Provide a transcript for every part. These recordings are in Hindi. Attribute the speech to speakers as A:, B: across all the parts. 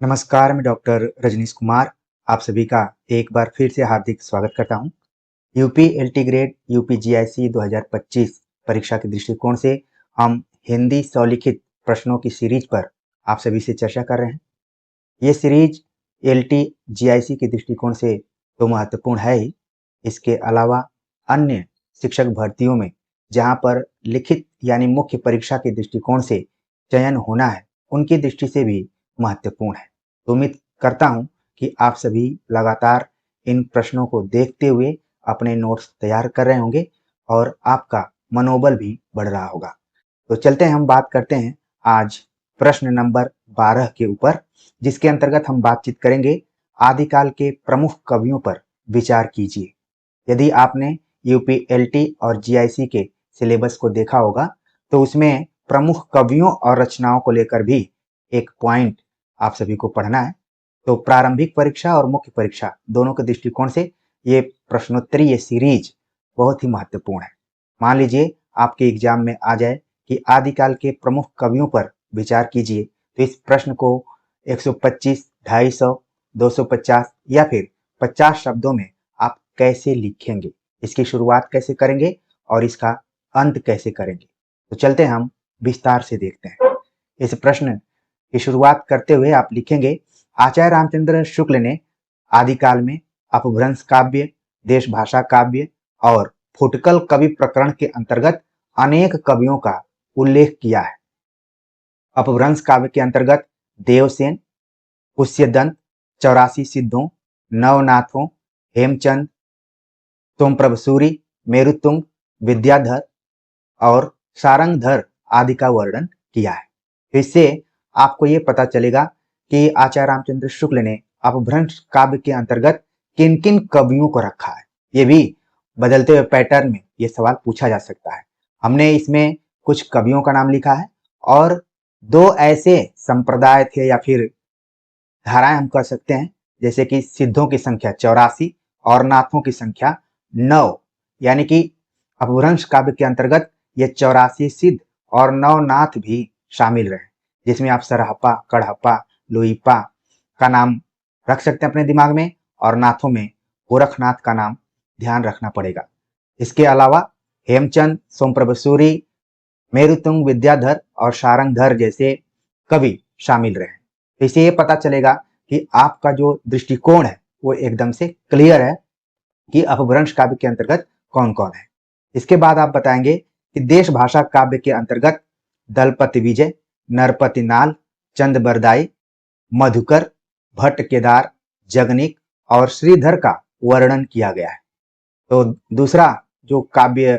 A: नमस्कार, मैं डॉक्टर रजनीश कुमार आप सभी का एक बार फिर से हार्दिक स्वागत करता हूं। UP LT grade UP GIC 2025 परीक्षा के दृष्टिकोण से हम हिंदी स्वलिखित प्रश्नों की सीरीज पर आप सभी से चर्चा कर रहे हैं। ये सीरीज एलटी जीआईसी के दृष्टिकोण से तो महत्वपूर्ण है ही, इसके अलावा अन्य शिक्षक भर्तियों में जहां पर लिखित यानी मुख्य परीक्षा के दृष्टिकोण से चयन होना है, उनकी दृष्टि से भी महत्वपूर्ण है। तो उम्मीद करता हूं कि आप सभी लगातार इन प्रश्नों को देखते हुए अपने नोट्स तैयार कर रहे होंगे और आपका मनोबल भी बढ़ रहा होगा। तो चलते हैं, हम बात करते हैं आज प्रश्न नंबर 12 के ऊपर, जिसके अंतर्गत हम बातचीत करेंगे आदिकाल के प्रमुख कवियों पर विचार कीजिए। यदि आपने यूपी एलटी और जीआईसी के सिलेबस को देखा होगा तो उसमें प्रमुख कवियों और रचनाओं को लेकर भी एक पॉइंट आप सभी को पढ़ना है। तो प्रारंभिक परीक्षा और मुख्य परीक्षा दोनों के दृष्टिकोण से ये प्रश्नोत्तरीय सीरीज बहुत ही महत्वपूर्ण है। मान लीजिए आपके एग्जाम में आ जाए कि आदिकाल के प्रमुख कवियों पर विचार कीजिए, तो इस प्रश्न को 125, 250, 250 या फिर 50 शब्दों में आप कैसे लिखेंगे, इसकी शुरुआत कैसे करेंगे और इसका अंत कैसे करेंगे। तो चलते हम विस्तार से देखते हैं। इस प्रश्न की शुरुआत करते हुए आप लिखेंगे, आचार्य रामचंद्र शुक्ल ने आदिकाल में अपभ्रंश काव्य, देश भाषा काव्य और फुटकल कवि प्रकरण के अंतर्गत अनेक कवियों का उल्लेख किया है। अपभ्रंश काव्य के अंतर्गत देवसेन, पुष्यदंत, 84 सिद्धों, नवनाथों, हेमचंद, सोमप्रभ सूरी, मेरुतुंग, विद्याधर और सारंगधर आदि का वर्णन किया है। इससे आपको ये पता चलेगा कि आचार्य रामचंद्र शुक्ल ने अपभ्रंश काव्य के अंतर्गत किन किन कवियों को रखा है। ये भी बदलते हुए पैटर्न में ये सवाल पूछा जा सकता है। हमने इसमें कुछ कवियों का नाम लिखा है और दो ऐसे संप्रदाय थे या फिर धाराएं हम कह सकते हैं, जैसे कि सिद्धों की संख्या 84 और नाथों की संख्या 9, यानी कि अपभ्रंश काव्य के अंतर्गत ये 84 सिद्ध और 9 नाथ भी शामिल रहे, जिसमें आप सरहपा, कड़हपा, लुईपा का नाम रख सकते हैं अपने दिमाग में, और नाथों में गोरखनाथ का नाम ध्यान रखना पड़ेगा। इसके अलावा हेमचंद, सोमप्रभ सूरी, मेरुतुंग, विद्याधर और सारंगधर जैसे कवि शामिल रहे। इससे ये पता चलेगा कि आपका जो दृष्टिकोण है वो एकदम से क्लियर है कि अपभ्रंश काव्य के अंतर्गत कौन कौन है। इसके बाद आप बताएंगे कि देश भाषा काव्य के अंतर्गत दलपति विजय, नरपति नाल, चंद बरदाई, मधुकर, भट्ट केदार, जगनिक और श्रीधर का वर्णन किया गया है। तो दूसरा जो काव्य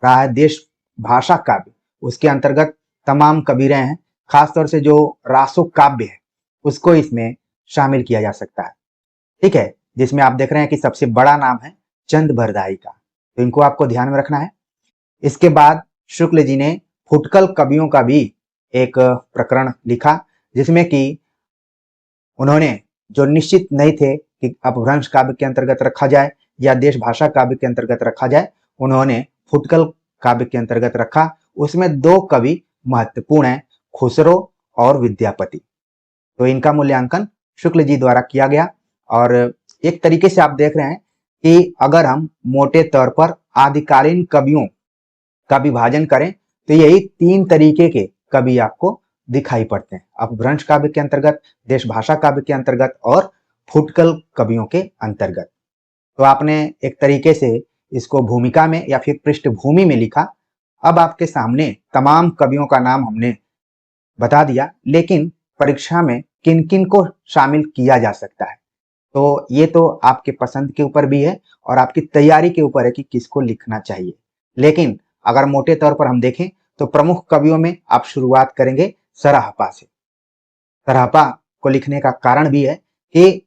A: रहा है देश भाषा काव्य, उसके अंतर्गत तमाम कवि रहे हैं। खासतौर से जो रासो काव्य है उसको इसमें शामिल किया जा सकता है, ठीक है, जिसमें आप देख रहे हैं कि सबसे बड़ा नाम है चंद बरदाई का, तो इनको आपको ध्यान में रखना है। इसके बाद शुक्ल जी ने फुटकल कवियों का भी एक प्रकरण लिखा, जिसमें कि उन्होंने जो निश्चित नहीं थे कि अपभ्रंश काव्य के अंतर्गत रखा जाए या देश भाषा काव्य के अंतर्गत रखा जाए, उन्होंने फुटकल काव्य के अंतर्गत रखा। उसमें दो कवि महत्वपूर्ण हैं, खुसरो और विद्यापति। तो इनका मूल्यांकन शुक्ल जी द्वारा किया गया। और एक तरीके से आप देख रहे हैं कि अगर हम मोटे तौर पर आदिकालीन कवियों का विभाजन करें तो यही 3 तरीके के कवि आपको दिखाई पड़ते हैं, अपभ्रंश काव्य के अंतर्गत, देश भाषा काव्य के अंतर्गत और फुटकल कवियों के अंतर्गत। तो आपने एक तरीके से इसको भूमिका में या फिर पृष्ठभूमि में लिखा। अब आपके सामने तमाम कवियों का नाम हमने बता दिया, लेकिन परीक्षा में किन किन को शामिल किया जा सकता है, तो ये तो आपके पसंद के ऊपर भी है और आपकी तैयारी के ऊपर है कि किसको लिखना चाहिए। लेकिन अगर मोटे तौर पर हम देखें तो प्रमुख कवियों में आप शुरुआत करेंगे सरहपा से। सरहपा को लिखने का कारण भी है कि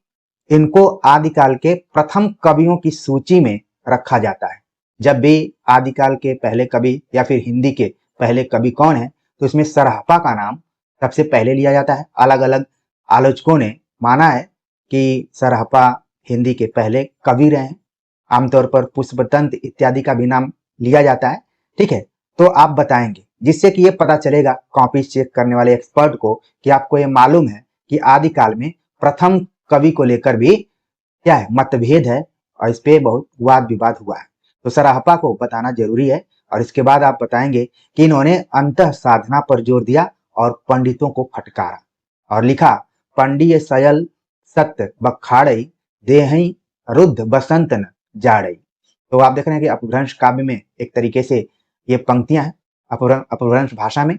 A: इनको आदिकाल के प्रथम कवियों की सूची में रखा जाता है। जब भी आदिकाल के पहले कवि या फिर हिंदी के पहले कवि कौन है, तो इसमें सरहपा का नाम सबसे पहले लिया जाता है। अलग अलग आलोचकों ने माना है कि सरहपा हिंदी के पहले कवि रहे हैं। आमतौर पर पुष्पदंत इत्यादि का भी नाम लिया जाता है, ठीक है। तो आप बताएंगे, जिससे कि ये पता चलेगा कॉपी चेक करने वाले एक्सपर्ट को कि आपको ये मालूम है कि आदिकाल में प्रथम कवि को लेकर भी क्या है, मतभेद है और इस पे बहुत वाद विवाद हुआ है। तो सराहपा को बताना जरूरी है और इसके बाद आप बताएंगे कि इन्होंने अंतः साधना पर जोर दिया और पंडितों को फटकारा और लिखा, पंडिय सयल सत्य बखाड़ई देहई रुद्ध बसंत न जाड़ई। तो आप देख रहे हैं कि अपभ्रंश काव्य में एक तरीके से ये पंक्तियां हैं अपभ्रंश भाषा में।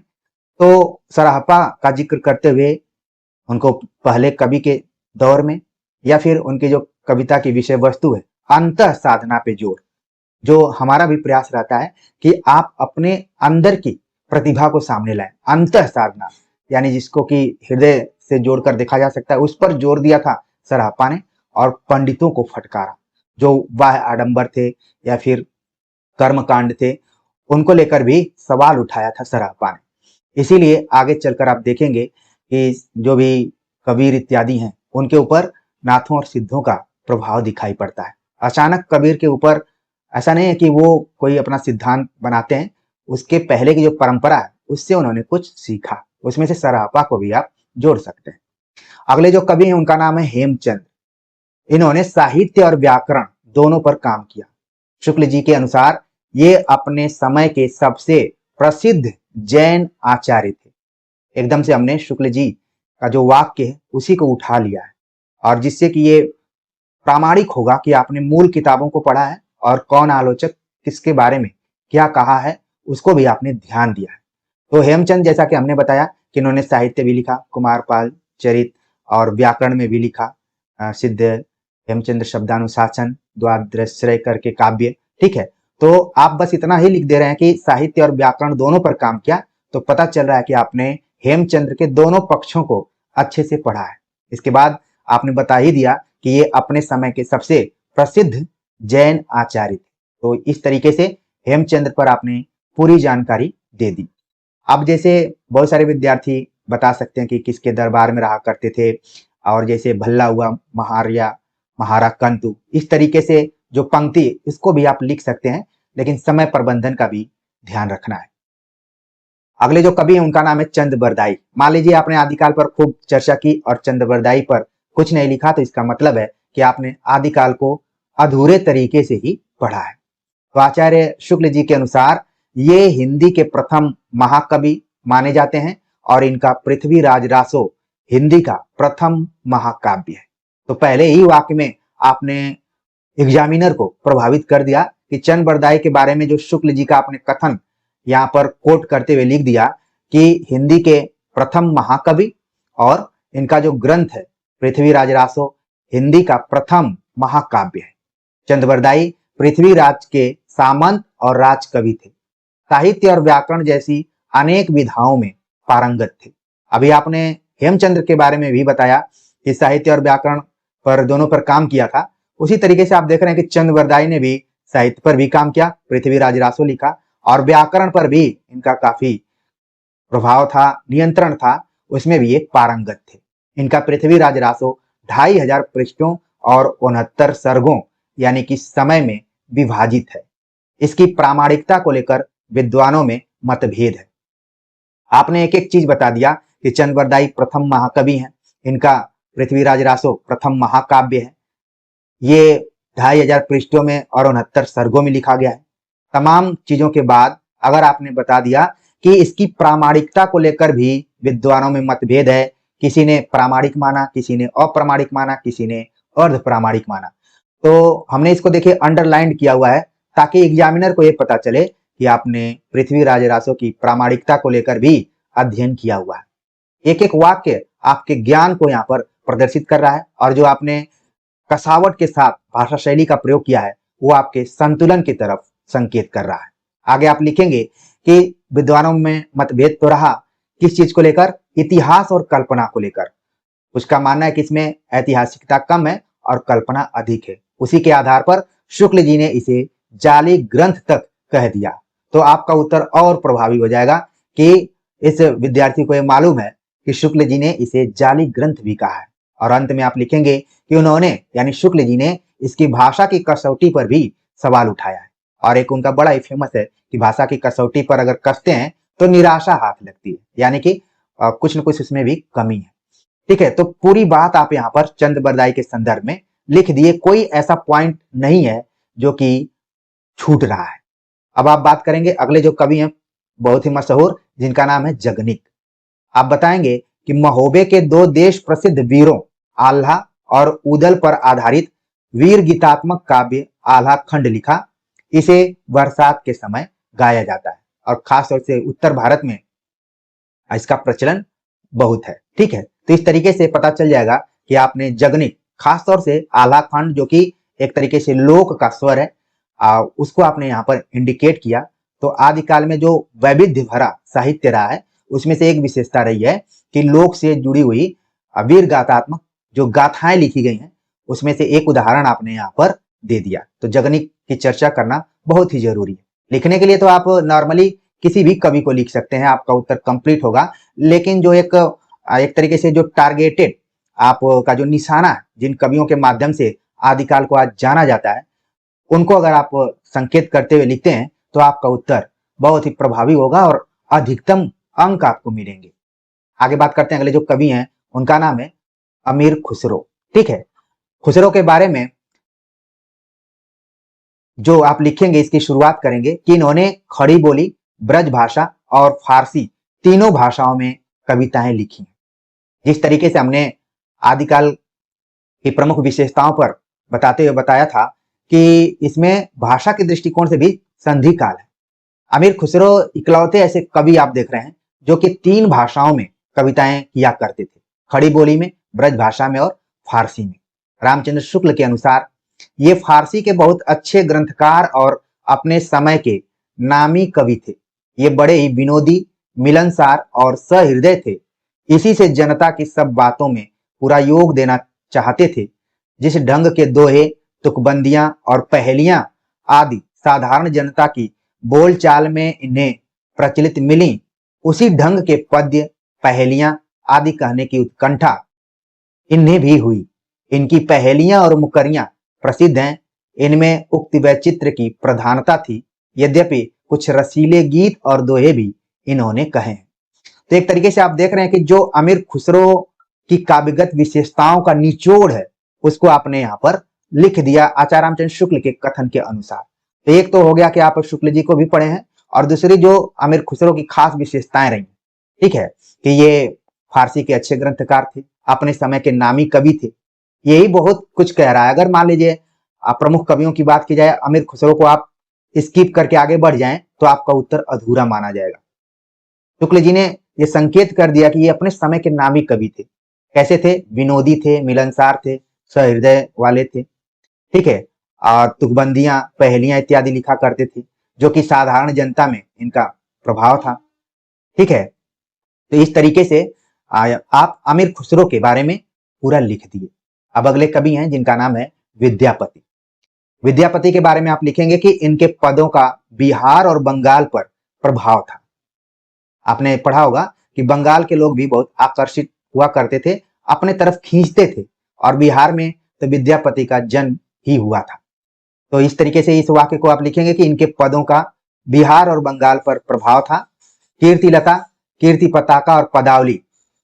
A: तो सराहपा का जिक्र करते हुए उनको पहले कवि के दौर में या फिर उनकी जो कविता की विषय वस्तु है अंतः साधना पे जोर, जो हमारा भी प्रयास रहता है कि आप अपने अंदर की प्रतिभा को सामने लाएं। अंतः साधना यानी जिसको कि हृदय से जोड़कर देखा जा सकता है, उस पर जोर दिया था सराहपा ने और पंडितों को फटकारा। जो बाह्य आडंबर थे या फिर कर्मकांड थे, उनको लेकर भी सवाल उठाया था सराहपा ने। इसीलिए आगे चलकर आप देखेंगे कि जो भी कबीर इत्यादि हैं उनके ऊपर नाथों और सिद्धों का प्रभाव दिखाई पड़ता है। अचानक कबीर के ऊपर ऐसा नहीं है कि वो कोई अपना सिद्धांत बनाते हैं, उसके पहले की जो परंपरा है उससे उन्होंने कुछ सीखा, उसमें से सराहपा को भी आप जोड़ सकते हैं। अगले जो कवि हैं उनका नाम है हेमचंद। इन्होंने साहित्य और व्याकरण दोनों पर काम किया। शुक्ल जी के अनुसार ये अपने समय के सबसे प्रसिद्ध जैन आचार्य थे। एकदम से हमने शुक्ल जी का जो वाक्य है उसी को उठा लिया है और जिससे कि ये प्रामाणिक होगा कि आपने मूल किताबों को पढ़ा है और कौन आलोचक किसके बारे में क्या कहा है उसको भी आपने ध्यान दिया है। तो हेमचंद जैसा कि हमने बताया कि इन्होंने साहित्य भी लिखा, कुमारपाल चरित, और व्याकरण में भी लिखा सिद्ध हेमचंद्र शब्दानुशासन द्वादश्रय करके काव्य। ठीक है, तो आप बस इतना ही लिख दे रहे हैं कि साहित्य और व्याकरण दोनों पर काम किया, तो पता चल रहा है कि आपने हेमचंद्र के दोनों पक्षों को अच्छे से पढ़ा है। इसके बाद आपने बता ही दिया कि ये अपने समय के सबसे प्रसिद्ध जैन आचार्य थे। तो इस तरीके से हेमचंद्र पर आपने पूरी जानकारी दे दी। अब जैसे बहुत सारे विद्यार्थी बता सकते हैं कि किसके दरबार में रहा करते थे, और जैसे भल्ला हुआ महार्या महारा कंतु, इस तरीके से जो पंक्ति इसको भी आप लिख सकते हैं, लेकिन समय प्रबंधन का भी ध्यान रखना है। अगले जो कवि हैं उनका नाम है चंद बरदाई। मान लीजिए आपने आदिकाल पर खूब चर्चा की और चंद बरदाई पर कुछ नहीं लिखा, तो इसका मतलब है कि आपने आदिकाल को अधूरे तरीके से ही पढ़ा है। तो आचार्य शुक्ल जी के अनुसार ये हिंदी के प्रथम महाकवि माने जाते हैं और इनका पृथ्वीराज रासो हिंदी का प्रथम महाकाव्य है। तो पहले ही वाक्य में आपने एग्जामिनर को प्रभावित कर दिया कि चंद बरदाई के बारे में जो शुक्ल जी का आपने कथन यहाँ पर कोट करते हुए लिख दिया कि हिंदी के प्रथम महाकवि और इनका जो ग्रंथ है पृथ्वीराज रासो हिंदी का प्रथम महाकाव्य है। चंद बरदाई पृथ्वीराज के सामंत और राजकवि थे। साहित्य और व्याकरण जैसी अनेक विधाओं में पारंगत थे। अभी आपने हेमचंद्र के बारे में भी बताया कि साहित्य और व्याकरण पर दोनों पर काम किया था। उसी तरीके से आप देख रहे हैं कि चंद बरदाई ने भी साहित्य पर भी काम किया, पृथ्वीराज रासो लिखा, और व्याकरण पर भी इनका काफी प्रभाव था, नियंत्रण था, उसमें भी एक पारंगत थे। इनका पृथ्वीराज रासो 2500 पृष्ठों और 69 सर्गों यानी कि समय में विभाजित है। इसकी प्रामाणिकता को लेकर विद्वानों में मतभेद है। आपने एक एक चीज बता दिया कि चंद बरदाई प्रथम महाकवि हैं, इनका पृथ्वीराज रासो प्रथम महाकाव्य है, ये 2500 पृष्ठों में और 69 सर्गों में लिखा गया है। तमाम चीजों के बाद अगर आपने बता दिया कि इसकी प्रामाणिकता को लेकर भी विद्वानों में मतभेद है, किसी ने प्रामाणिक माना, किसी ने अप्रामाणिक माना, किसी ने अर्ध प्रामाणिक माना, तो हमने इसको देखिए अंडरलाइन किया हुआ है ताकि एग्जामिनर को यह पता चले कि आपने पृथ्वीराज रासो की प्रामाणिकता को लेकर भी अध्ययन किया हुआ है। एक एक वाक्य आपके ज्ञान को यहाँ पर प्रदर्शित कर रहा है और जो आपने कसावट के साथ भाषा शैली का प्रयोग किया है वो आपके संतुलन की तरफ संकेत कर रहा है। आगे आप लिखेंगे कि विद्वानों में मतभेद तो रहा, किस चीज को लेकर? इतिहास और कल्पना को लेकर। उसका मानना है कि इसमें ऐतिहासिकता कम है और कल्पना अधिक है। उसी के आधार पर शुक्ल जी ने इसे जाली ग्रंथ तक कह दिया। तो आपका उत्तर और प्रभावी हो जाएगा कि इस विद्यार्थी को यह मालूम है कि शुक्ल जी ने इसे जाली ग्रंथ भी कहा है। और अंत में आप लिखेंगे कि उन्होंने यानी शुक्ल जी ने इसकी भाषा की कसौटी पर भी सवाल उठाया है। और एक उनका बड़ा ही फेमस है कि भाषा की कसौटी पर अगर कसते हैं तो निराशा हाथ लगती है, यानी कि कुछ न कुछ उसमें भी कमी है। ठीक है, तो पूरी बात आप यहाँ पर चंद बरदाई के संदर्भ में लिख दिए, कोई ऐसा पॉइंट नहीं है जो कि छूट रहा है। अब आप बात करेंगे अगले जो कवि हैं बहुत ही मशहूर, जिनका नाम है जगनिक। आप बताएंगे कि महोबे के दो देश प्रसिद्ध वीरों आल्हा और उदल पर आधारित वीर गीतात्मक काव्य आल्हा खंड लिखा। इसे बरसात के समय गाया जाता है और खासतौर से उत्तर भारत में इसका प्रचलन बहुत है। ठीक है, तो इस तरीके से पता चल जाएगा कि आपने जगनिक, खासतौर से आल्हा खंड जो कि एक तरीके से लोक का स्वर है, उसको आपने यहाँ पर इंडिकेट किया। तो आदिकाल में जो वैविध्य भरा साहित्य रहा है उसमें से एक विशेषता रही है कि लोक से जुड़ी हुई वीर गाथात्मक जो गाथाएं लिखी गई हैं उसमें से एक उदाहरण आपने यहाँ पर दे दिया। तो जगनिक की चर्चा करना बहुत ही जरूरी है। लिखने के लिए तो आप नॉर्मली किसी भी कवि को लिख सकते हैं, आपका उत्तर कंप्लीट होगा। लेकिन जो एक तरीके से जो टारगेटेड आपका जो निशाना है, जिन कवियों के माध्यम से आदिकाल को आज जाना जाता है, उनको अगर आप संकेत करते हुए लिखते हैं तो आपका उत्तर बहुत ही प्रभावी होगा और अधिकतम अंक आपको मिलेंगे। आगे बात करते हैं, अगले जो कवि हैं उनका नाम है अमीर खुसरो। ठीक है, खुसरो के बारे में जो आप लिखेंगे इसकी शुरुआत करेंगे कि इन्होंने खड़ी बोली, ब्रज भाषा और फारसी तीनों भाषाओं में कविताएं लिखी। जिस तरीके से हमने आदिकाल की प्रमुख विशेषताओं पर बताते हुए बताया था कि इसमें भाषा के दृष्टिकोण से भी संधि काल है। अमीर खुसरो इकलौते ऐसे कवि आप देख रहे हैं जो कि तीन भाषाओं में कविताएं किया करते थे, खड़ी बोली में, ब्रज भाषा में और फारसी में। रामचंद्र शुक्ल के अनुसार ये फारसी के बहुत अच्छे ग्रंथकार और अपने समय के नामी कवि थे। ये बड़े ही विनोदी, मिलनसार और सहृदय थे। इसी से जनता की सब बातों में पूरा योग देना चाहते थे। जिस ढंग के दोहे, तुकबंदियां और पहेलियां आदि साधारण जनता की बोलचाल में इन्हें प्रचलित मिली, उसी ढंग के पद्य, पहेलियां आदि कहने की उत्कंठा इन्हें भी हुई। इनकी पहेलियां और मुकरियां प्रसिद्ध हैं। इनमें उक्ति वैचित्र की प्रधानता थी, यद्यपि कुछ रसीले गीत और दोहे भी इन्होंने कहे हैं। तो एक तरीके से आप देख रहे हैं कि जो अमीर खुसरो की काव्यगत विशेषताओं का निचोड़ है उसको आपने यहाँ पर लिख दिया आचार्य रामचंद्र शुक्ल के कथन के अनुसार। तो एक तो हो गया कि आप शुक्ल जी को भी पढ़े हैं, और दूसरी जो अमीर खुसरो की खास विशेषताएं रही, ठीक है, कि ये फारसी के अच्छे ग्रंथकार थे, अपने समय के नामी कवि थे। यही बहुत कुछ कह रहा है। अगर मान लीजिए प्रमुख कवियों की बात की जाए, अमीर खुसरो को आप स्किप करके आगे बढ़ जाएं तो आपका उत्तर अधूरा माना जाएगा। शुक्ल जी ने ये संकेत कर दिया कि ये अपने समय के नामी कवि थे। कैसे थे? विनोदी थे, मिलनसार थे, सहृदय वाले थे। ठीक है, और तुकबंदियां, पहेलियां इत्यादि लिखा करते थे, जो कि साधारण जनता में इनका प्रभाव था। ठीक है, तो इस तरीके से आप अमीर खुसरो के बारे में पूरा लिख दिए। अब अगले कवि हैं जिनका नाम है विद्यापति। विद्यापति के बारे में आप लिखेंगे कि इनके पदों का बिहार और बंगाल पर प्रभाव था। आपने पढ़ा होगा कि बंगाल के लोग भी बहुत आकर्षित हुआ करते थे, अपने तरफ खींचते थे, और बिहार में तो विद्यापति का जन्म ही हुआ था। तो इस तरीके से इस वाक्य को आप लिखेंगे कि इनके पदों का बिहार और बंगाल पर प्रभाव था। कीर्तिलता, कीर्ति पताका और पदावली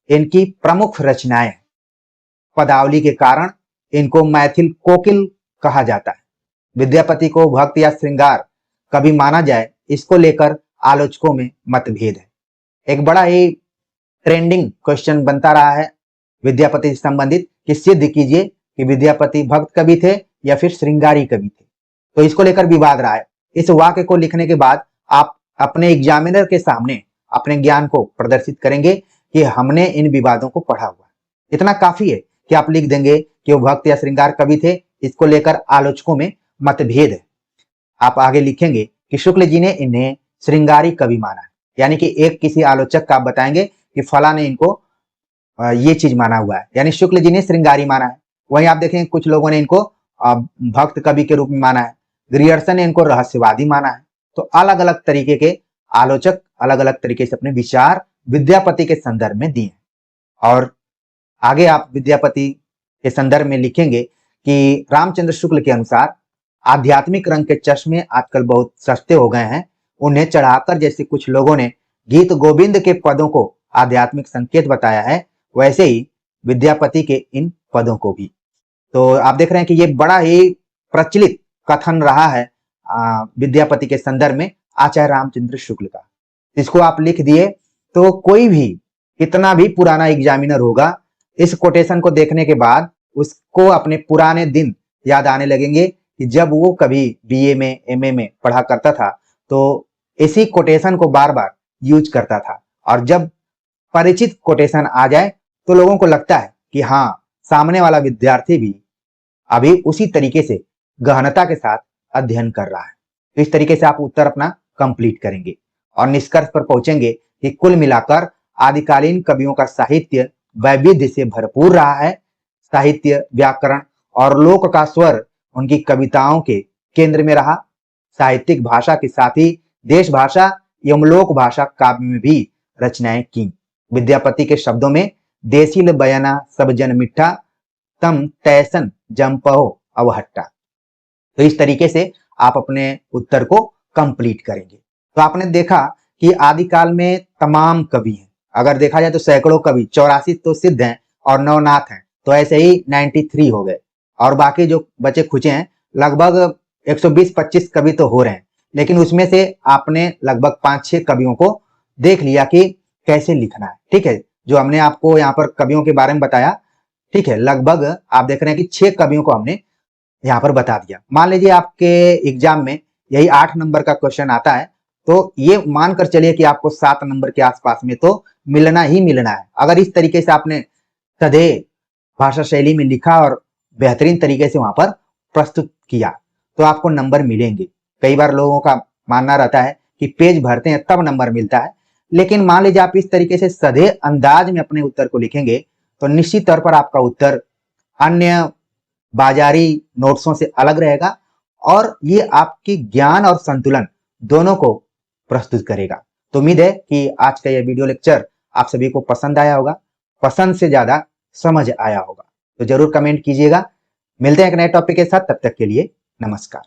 A: इनकी प्रमुख रचनाएं हैं। पदावली के कारण इनको मैथिल कोकिल कहा जाता है। विद्यापति को भक्त या श्रृंगार कवि माना जाए, इसको लेकर आलोचकों में मतभेद है। एक बड़ा ही ट्रेंडिंग क्वेश्चन बनता रहा है विद्यापति से संबंधित कि सिद्ध कीजिए कि विद्यापति भक्त कवि थे या फिर श्रृंगारी कवि थे। तो इसको लेकर विवाद रहा है। इस वाक्य को लिखने के बाद आप अपने एग्जामिनर के सामने अपने ज्ञान को प्रदर्शित करेंगे कि हमने इन विवादों को पढ़ा हुआ है। इतना काफी है कि आप लिख देंगे कि वो भक्त या श्रृंगार कवि थे, इसको लेकर आलोचकों में मतभेद है। आप आगे लिखेंगे कि शुक्ल जी ने इन्हें श्रृंगारी कवि माना है, यानी कि एक किसी आलोचक का आप बताएंगे कि फला ने इनको ये चीज माना हुआ है, यानी शुक्ल जी ने श्रृंगारी माना है। वहीं आप देखेंगे कुछ लोगों ने इनको भक्त कवि के रूप में माना है, ग्रियर्सन ने इनको रहस्यवादी माना है। तो अलग अलग तरीके के आलोचक अलग अलग तरीके से अपने विचार विद्यापति के संदर्भ में दिए। और आगे आप विद्यापति के संदर्भ में लिखेंगे कि रामचंद्र शुक्ल के अनुसार आध्यात्मिक रंग के चश्मे आजकल बहुत सस्ते हो गए हैं। उन्हें चढ़ाकर जैसे कुछ लोगों ने गीत गोविंद के पदों को आध्यात्मिक संकेत बताया है, वैसे ही विद्यापति के इन पदों को भी। तो आप देख रहे हैं कि ये बड़ा ही प्रचलित कथन रहा है विद्यापति के संदर्भ में आचार्य रामचंद्र शुक्ल का। इसको आप लिख दिए तो कोई भी कितना भी पुराना एग्जामिनर होगा, इस कोटेशन को देखने के बाद उसको अपने पुराने दिन याद आने लगेंगे कि जब वो कभी बीए में, एमए में पढ़ा करता था तो इसी कोटेशन को बार बार यूज करता था। और जब परिचित कोटेशन आ जाए तो लोगों को लगता है कि हाँ, सामने वाला विद्यार्थी भी अभी उसी तरीके से गहनता के साथ अध्ययन कर रहा है। तो इस तरीके से आप उत्तर अपना कंप्लीट करेंगे और निष्कर्ष पर पहुंचेंगे कि कुल मिलाकर आदिकालीन कवियों का साहित्य वैविध्य से भरपूर रहा है। साहित्य, व्याकरण और लोक का स्वर उनकी कविताओं के केंद्र में रहा। साहित्यिक भाषा के साथ ही देश भाषा एवं लोक भाषा काव्य में भी रचनाएं की। विद्यापति के शब्दों में देसिल बयाना सब जन मिठा, तम तैसन जमपहो अवहट्टा। तो इस तरीके से आप अपने उत्तर को कंप्लीट करेंगे। तो आपने देखा कि आदिकाल में तमाम कवि हैं। अगर देखा जाए तो सैकड़ों कवि, 84 तो सिद्ध हैं और 9 नाथ हैं। तो ऐसे ही 93 हो गए और बाकी जो बचे खुचे हैं लगभग 120-25 कवि तो हो रहे हैं। लेकिन उसमें से आपने लगभग 5-6 कवियों को देख लिया कि कैसे लिखना है। ठीक है, जो हमने आपको यहाँ पर कवियों के बारे में बताया, ठीक है, लगभग आप देख रहे हैं कि 6 कवियों को हमने यहाँ पर बता दिया। मान लीजिए आपके एग्जाम में यही 8 नंबर का क्वेश्चन आता है तो ये मानकर चलिए कि आपको 7 नंबर के आसपास में तो मिलना ही मिलना है। अगर इस तरीके से आपने सधे भाषा शैली में लिखा और बेहतरीन तरीके से वहां पर प्रस्तुत किया तो आपको नंबर मिलेंगे। कई बार लोगों का मानना रहता है कि पेज भरते हैं तब नंबर मिलता है, लेकिन मान लीजिए आप इस तरीके से सधे अंदाज में अपने उत्तर को लिखेंगे तो निश्चित तौर पर आपका उत्तर अन्य बाजारी नोट्सों से अलग रहेगा और ये आपकी ज्ञान और संतुलन दोनों को प्रस्तुत करेगा। तो उम्मीद है कि आज का यह वीडियो लेक्चर आप सभी को पसंद आया होगा, पसंद से ज्यादा समझ आया होगा। तो जरूर कमेंट कीजिएगा। मिलते हैं एक नए टॉपिक के साथ, तब तक के लिए नमस्कार।